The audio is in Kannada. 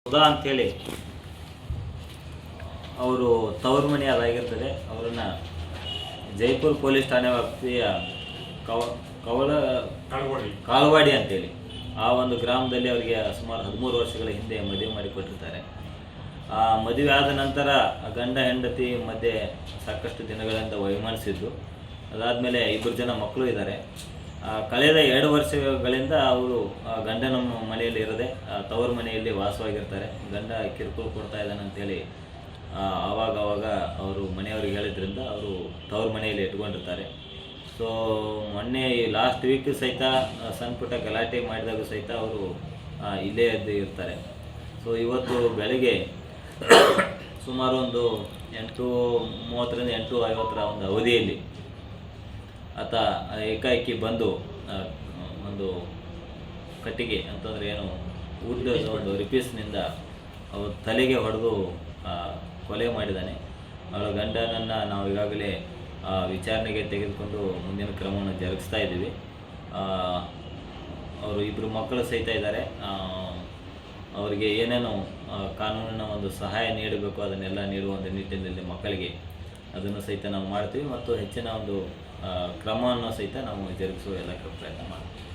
ಸುಧಾ ಅಂತೇಳಿ ಅವರು ತವರು ಮನೆ ಅದಾಗಿರ್ತದೆ. ಅವರನ್ನು ಜೈಪುರ ಪೊಲೀಸ್ ಠಾಣೆ ವ್ಯಾಪ್ತಿಯ ಕಾಲವಾಡಿ ಅಂತೇಳಿ ಆ ಒಂದು ಗ್ರಾಮದಲ್ಲಿ ಅವರಿಗೆ ಸುಮಾರು 13 ವರ್ಷಗಳ ಹಿಂದೆ ಮದುವೆ ಮಾಡಿಕೊಟ್ಟಿರ್ತಾರೆ. ಆ ಮದುವೆ ಆದ ನಂತರ ಗಂಡ ಹೆಂಡತಿ ಮಧ್ಯೆ ಸಾಕಷ್ಟು ದಿನಗಳಿಂದ ವೈಮನಸ್ಸಿದ್ದು, ಅದಾದಮೇಲೆ 2 ಜನ ಮಕ್ಕಳು ಇದ್ದಾರೆ. ಕಳೆದ 2 ವರ್ಷಗಳಿಂದ ಅವರು ಗಂಡನ ಮನೆಯಲ್ಲಿ ಇರದೆ ತವರು ಮನೆಯಲ್ಲಿ ವಾಸವಾಗಿರ್ತಾರೆ. ಗಂಡ ಕಿರುಕುಳ ಕೊಡ್ತಾ ಇದ್ದಾನೆ ಅಂತೇಳಿ ಆವಾಗ ಅವರು ಮನೆಯವ್ರಿಗೆ ಹೇಳಿದ್ರಿಂದ ಅವರು ತವರು ಮನೆಯಲ್ಲಿ ಇಟ್ಕೊಂಡಿರ್ತಾರೆ. ಸೊ ಮೊನ್ನೆ ಲಾಸ್ಟ್ ವೀಕ್ ಸಹಿತ ಸಣ್ಣ ಪುಟ್ಟ ಗಲಾಟೆ ಮಾಡಿದಾಗ ಸಹಿತ ಅವರು ಇಲ್ಲೇ ಎದ್ದು ಇರ್ತಾರೆ. ಸೊ ಇವತ್ತು ಬೆಳಗ್ಗೆ ಸುಮಾರು ಒಂದು 8:30ರಿಂದ 8:50 ಒಂದು ಅವಧಿಯಲ್ಲಿ ಆತ ಏಕಾಏಕಿ ಬಂದು ಒಂದು ಕಟ್ಟಿಗೆ ಅಂತಂದರೆ ಏನು ವುಡ್ ಒಂದು ರಿಪೀಸ್ನಿಂದ ಅವ್ರ ತಲೆಗೆ ಹೊಡೆದು ಕೊಲೆ ಮಾಡಿದ್ದಾನೆ. ಅವಳ ಗಂಡನನ್ನು ನಾವು ಈಗಾಗಲೇ ವಿಚಾರಣೆಗೆ ತೆಗೆದುಕೊಂಡು ಮುಂದಿನ ಕ್ರಮವನ್ನು ಜರುಗಿಸ್ತಾ ಇದ್ದೀವಿ. ಅವರು 2 ಮಕ್ಕಳು ಸಹಿತ ಇದ್ದಾರೆ. ಅವರಿಗೆ ಏನೇನು ಕಾನೂನಿನ ಒಂದು ಸಹಾಯ ನೀಡಬೇಕು ಅದನ್ನೆಲ್ಲ ನೀಡುವ ಒಂದು ನಿಟ್ಟಿನಲ್ಲಿ ಮಕ್ಕಳಿಗೆ ಅದನ್ನು ಸಹಿತ ನಾವು ಮಾಡ್ತೀವಿ ಮತ್ತು ಹೆಚ್ಚಿನ ಒಂದು ಕ್ರಮವನ್ನು ಸಹಿತ ನಾವು ಜರುಗಿಸುವ ಎಲ್ಲ ಪ್ರಯತ್ನ ಮಾಡ್ತೀವಿ.